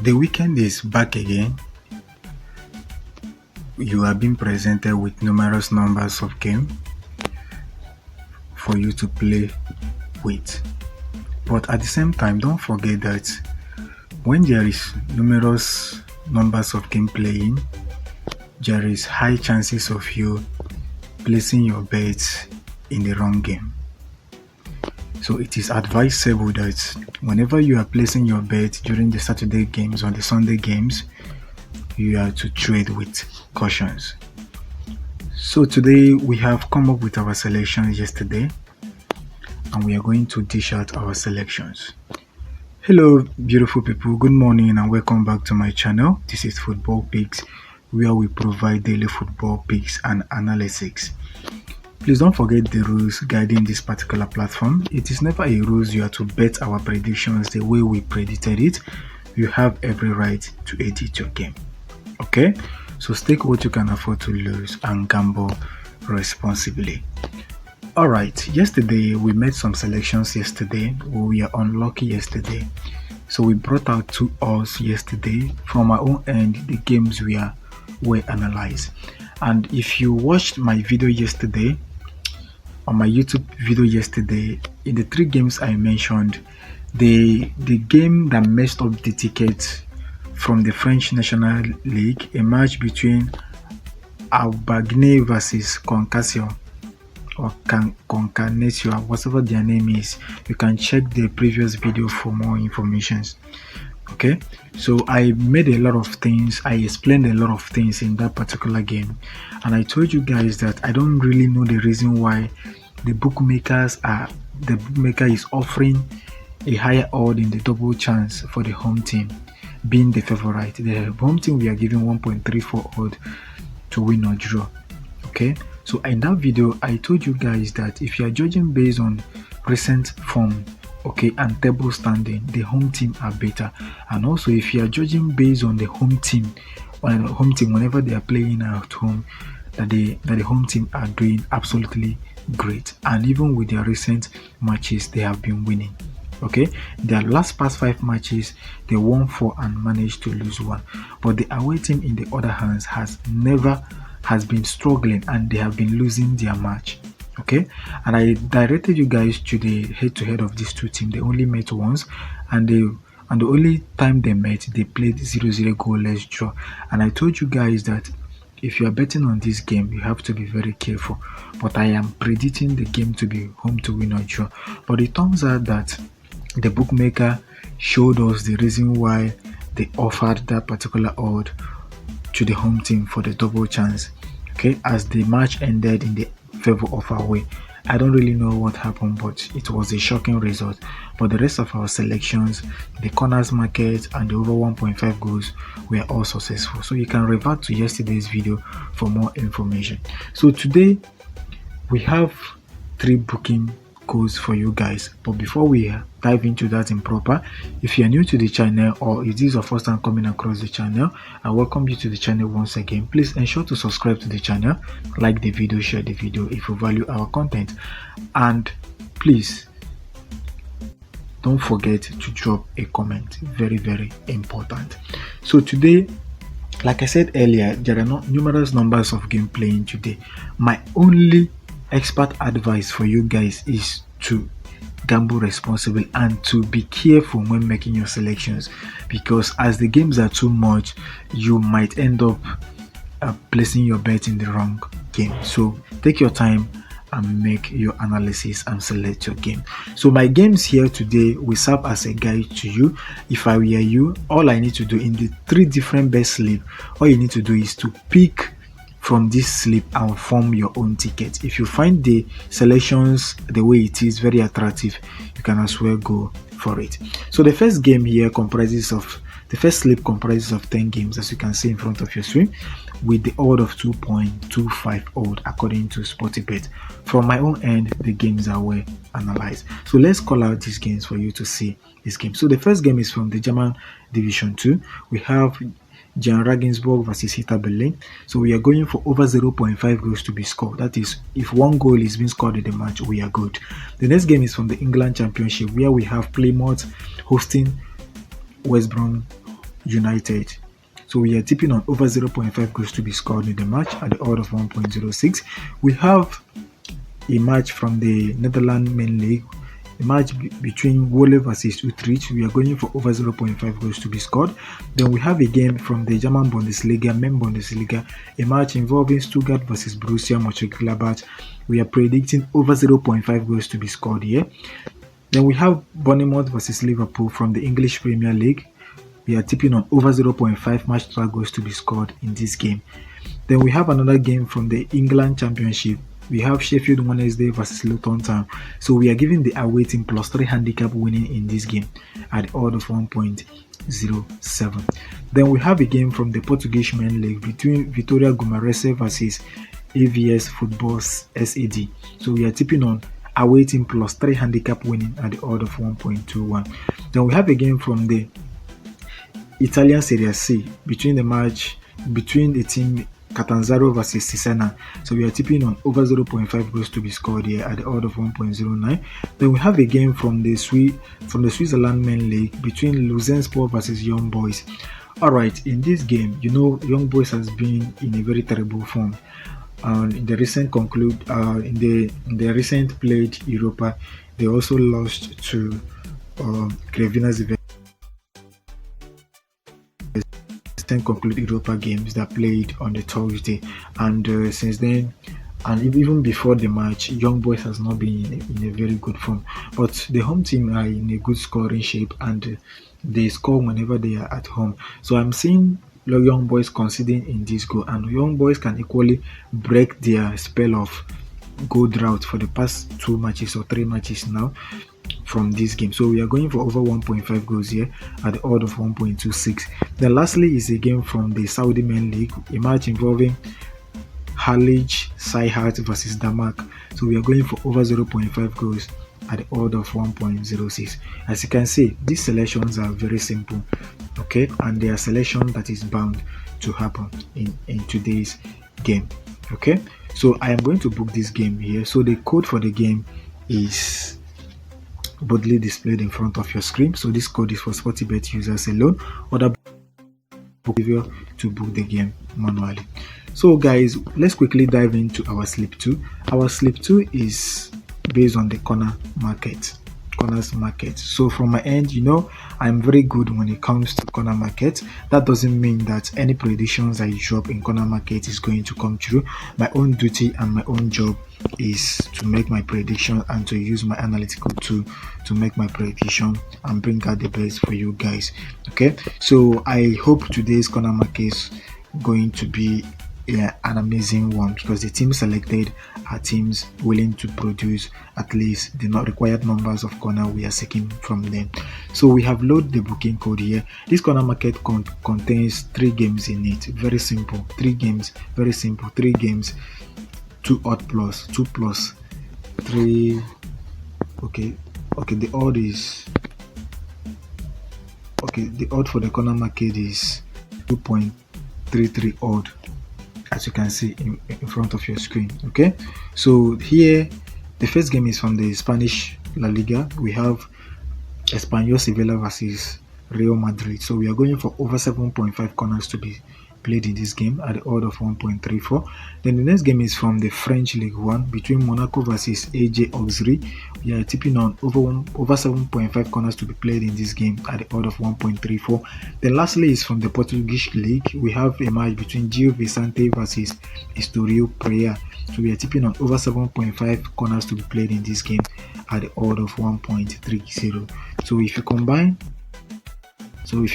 The weekend is back again. You are being presented with numerous numbers of games for you to play with. But at the same time, don't forget that when there is numerous numbers of game playing, there is high chances of you placing your bets in the wrong game. So it is advisable that whenever you are placing your bet during the Saturday games or the Sunday games, you are to trade with cautions. So today we have come up with our selections yesterday, and we are going to dish out our selections. Hello beautiful people, good morning and welcome back to my channel. This is Football Picks, where we provide daily football picks and analytics. Please don't forget the rules guiding this particular platform. It is never a rules you are to bet our predictions the way we predicted it. You have every right to edit your game. Okay, so stake what you can afford to lose and gamble responsibly. Alright, yesterday we made some selections yesterday. We were unlucky yesterday, so we brought out 2 odds yesterday. From our own end, the games were analyzed. And if you watched my video yesterday, on my YouTube video yesterday, in the 3 games I mentioned, the game that messed up the tickets from the French National League, a match between Aubagne versus Concassio or Concanesio, whatever their name is. You can check the previous video for more information. Okay, so I made a lot of things, I explained a lot of things in that particular game, and I told you guys that I don't really know the reason why the bookmaker is offering a higher odd in the double chance for the home team being the favorite. The home team, we are giving 1.34 odd to win or draw. Okay, so in that video I told you guys that if you are judging based on recent form, okay, and table standing, the home team are better. And also if you are judging based on the home team whenever they are playing at home, that the home team are doing absolutely great, and even with their recent matches they have been winning. Okay, their last past 5 matches they won 4 and managed to lose 1, but the away team in the other hands has been struggling and they have been losing their match. Okay, and I directed you guys to the head-to-head of these 2 teams. They only met once, and the only time they met they played 0-0 goalless draw. And I told you guys that if you are betting on this game, you have to be very careful. But I am predicting the game to be home to win or draw. But it turns out that the bookmaker showed us the reason why they offered that particular odd to the home team for the double chance. Okay, as the match ended in the favor of away. I don't really know what happened, but it was a shocking result. But the rest of our selections, the corners market and the over 1.5 goals, were all successful. So you can revert to yesterday's video for more information. So today we have 3 booking codes for you guys, but before we dive into that in proper, if you are new to the channel or if this is your first time coming across the channel, I welcome you to the channel once again. Please ensure to subscribe to the channel, like the video, share the video if you value our content, and please don't forget to drop a comment. Very, very important. So today, like I said earlier, there are numerous numbers of game playing today. My only expert advice for you guys is to gamble responsibly and to be careful when making your selections, because as the games are too much, you might end up placing your bet in the wrong game. So take your time and make your analysis and select your game. So my games here today will serve as a guide to you. If I were you, all I need to do in the 3 different best slip, all you need to do is to pick from this slip and form your own ticket. If you find the selections the way it is very attractive, you can as well go for it. So the first game here the first slip comprises of 10 games, as you can see in front of your screen, with the odd of 2.25 odd according to Sportybet. From my own end, the games are well analyzed. So let's call out these games for you to see this game. So the first game is from the German Division 2. We have Jan Regensburg versus Hertha Berlin. So we are going for over 0.5 goals to be scored. That is, if 1 goal is being scored in the match, we are good. The next game is from the England Championship, where we have Plymouth hosting West Brom United. So we are tipping on over 0.5 goals to be scored in the match at the odd of 1.06. We have a match from the Netherlands main league, a match between Wolle versus Utrecht. We are going for over 0.5 goals to be scored. Then we have a game from the German Bundesliga, main Bundesliga, a match involving Stuttgart versus Borussia Mönchengladbach. We are predicting over 0.5 goals to be scored here. Then we have Bournemouth versus Liverpool from the English Premier League. We are tipping on over 0.5 match total goals to be scored in this game. Then we have another game from the England Championship. We have Sheffield Wednesday versus Luton Town. So we are giving the away team +3 handicap winning in this game at the odd of 1.07. Then we have a game from the Portuguese main league between Vitória Guimarães versus AVS Football SAD. So we are tipping on away team +3 handicap winning at the odd of 1.21. Then we have a game from the Italian Serie C between the team Catanzaro versus Cesena. So we are tipping on over 0.5 goals to be scored here at the odd of 1.09. Then we have a game from the Switzerland main league between Luzenspor versus Young Boys. Alright, in this game, Young Boys has been in a very terrible form. In the recent played Europa, they also lost to Crevena Zvezda. Conclude Europa games that played on the Thursday, and since then, and even before the match, Young Boys has not been in a very good form. But the home team are in a good scoring shape, and they score whenever they are at home. So I'm seeing Young Boys conceding in this goal, and Young Boys can equally break their spell of goal drought for the past 2 matches or 3 matches now from this game. So we are going for over 1.5 goals here at the odd of 1.26. Then lastly is a game from the Saudi main league, a match involving Halij Saihat versus Damak. So we are going for over 0.5 goals at the odd of 1.06. As you can see, these selections are very simple, okay, and they are selection that is bound to happen in today's game. Okay, so I am going to book this game here. So the code for the game is boldly displayed in front of your screen. So this code is for SportyBet users alone. Other behavior to book the game manually. So guys, let's quickly dive into our slip 2. Our slip 2 is based on the corners market. So from my end, I'm very good when it comes to corner market. That doesn't mean that any predictions I drop in corner market is going to come true. My own duty and my own job is to make my prediction and to use my analytical tool to make my prediction and bring out the best for you guys. Okay, so I hope today's corner market is going to be an amazing one, because the teams selected are teams willing to produce at least the not required numbers of corner we are seeking from them. So we have loaded the booking code here. This corner market contains 3 games in it. Very simple, 3 games, very simple, 3 games, 2 odd plus 2 plus 3. Okay, the odd is the odd for the corner market is 2.33 odd, as you can see in front of your screen. Okay, so here the first game is from the Spanish La Liga. We have Espanyol Sevilla versus Real Madrid. So we are going for over 7.5 corners to be played in this game at the odd of 1.34. Then the next game is from the French League 1 between Monaco versus AJ Auxerre. We are tipping on over 7.5 corners to be played in this game at the odd of 1.34. Then lastly is from the Portuguese League. We have a match between Gil Vicente versus Estoril Praia. So we are tipping on over 7.5 corners to be played in this game at the odd of 1.30. So if you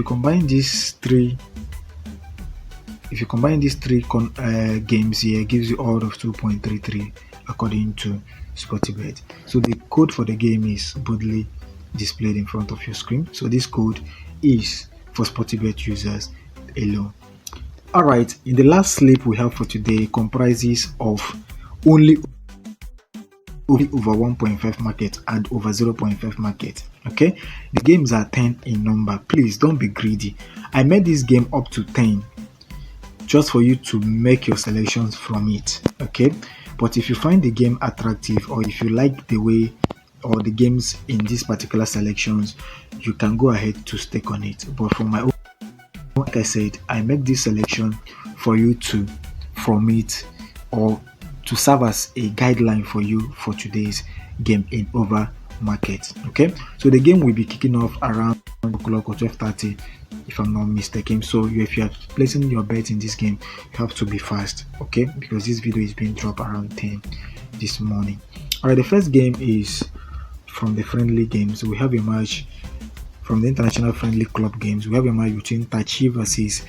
combine these three games here, it gives you odd of 2.33 according to SportyBet. So the code for the game is boldly displayed in front of your screen. So this code is for SportyBet users alone. Alright, in the last slip we have for today comprises of only over 1.5 market and over 0.5 market. Okay, the games are 10 in number. Please don't be greedy. I made this game up to 10 just for you to make your selections from it. Okay, but if you find the game attractive, or if you like the way or the games in these particular selections, you can go ahead to stick on it. But for my own like I said, I make this selection for you to from it or to serve as a guideline for you for today's game in over market. Okay, so the game will be kicking off around 1 o'clock or 12:30 if I'm not mistaken. So if you are placing your bet in this game, you have to be fast, okay, because this video is being dropped around 10 this morning. All right, the first game is from the friendly games. We have a match from the international friendly club games. We have a match between Tachi versus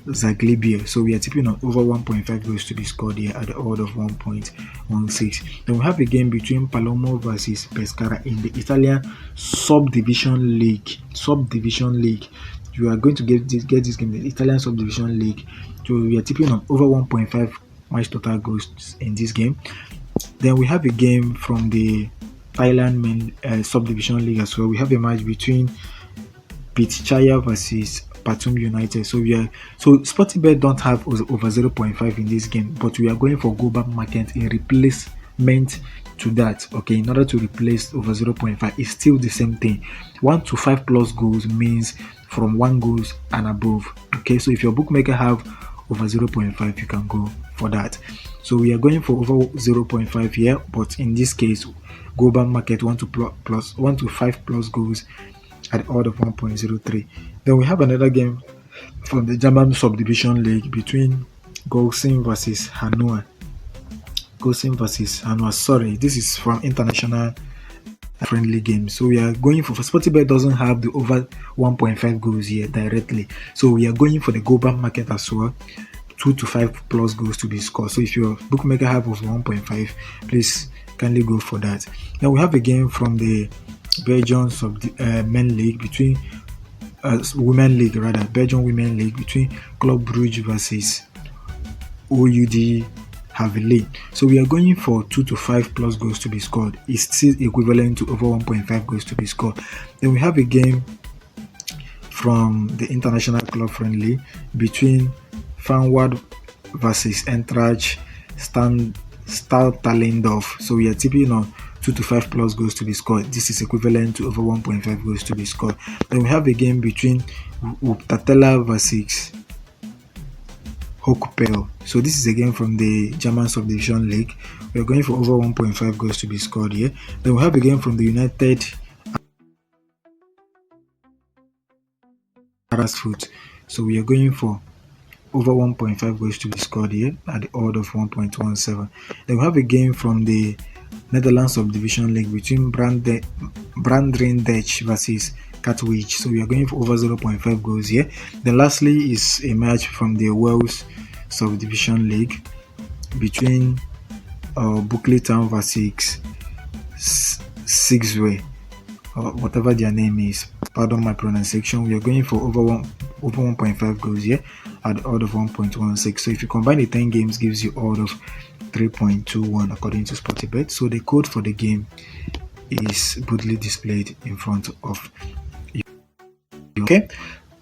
Zaglebia. So we are tipping on over 1.5 goals to be scored here at the odd of 1.16. Then we have a game between Palermo versus Pescara in the Italian subdivision league. You are going to get this game, the Italian subdivision league. So we are tipping on over 1.5 match total goals in this game. Then we have a game from the Thailand main subdivision league as well. We have a match between Pitchaya versus Patum United. So Sportybet don't have over 0.5 in this game, but we are going for go back market in replacement to that. Okay, in order to replace over 0.5, it's still the same thing. 1 to 5 plus goals means from 1 goals and above. Okay, so if your bookmaker have over 0.5, you can go for that. So we are going for over 0.5 here, but in this case, go back market 1 to 5 plus goals at the odd of 1.03. Then we have another game from the German subdivision league between Golsin versus Hanua. Sorry, this is from international friendly games. So we are going for Sportybet doesn't have the over 1.5 goals here directly. So we are going for the go back market as well. 2 to 5 plus goals to be scored. So if your bookmaker have over 1.5, please kindly go for that. Now we have a game from the Belgian men league between Belgian women league between Club Brugge versus OUD Havilly. So we are going for 2 to 5 plus goals to be scored. It's still equivalent to over 1.5 goals to be scored. Then we have a game from the international club friendly between Fanward versus Eintracht Stahltalendorf. So we are tipping on 2 to 5 plus goals to be scored. This is equivalent to over 1.5 goals to be scored. Then we have a game between Uptatela versus Hochpel. So this is a game from the German subdivision league. We are going for over 1.5 goals to be scored here. Then we have a game from the United Foot. So we are going for over 1.5 goals to be scored here at the odd of 1.17. Then we have a game from the Netherlands subdivision league between Brandrendijk versus Katwijk. So we are going for over 0.5 goals here. Then lastly is a match from the Wales subdivision league between Buckley Town versus Sixway, or whatever their name is. Pardon my pronunciation. We are going for over 1.5 goals here at the odd of 1.16. So if you combine the 10 games, gives you odd of 3.21 according to Sportybet. So the code for the game is boldly displayed in front of you. Okay,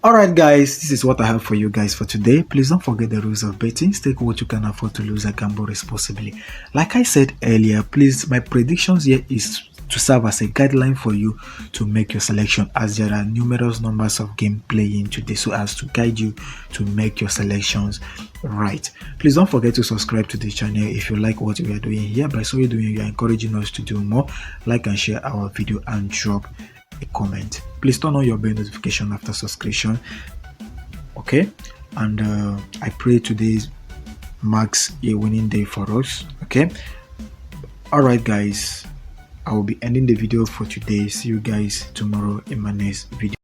all right guys, this is what I have for you guys for today. Please don't forget the rules of betting. Stake what you can afford to lose and gamble responsibly. Like I said earlier, please, my predictions here is to serve as a guideline for you to make your selection, as there are numerous numbers of game playing today, so as to guide you to make your selections right. Please don't forget to subscribe to the channel if you like what we are doing here. By so doing, you are encouraging us to do more. Like and share our video and drop a comment. Please turn on your bell notification after subscription. Okay, and I pray today marks a winning day for us. Okay, all right guys, I will be ending the video for today. See you guys tomorrow in my next video.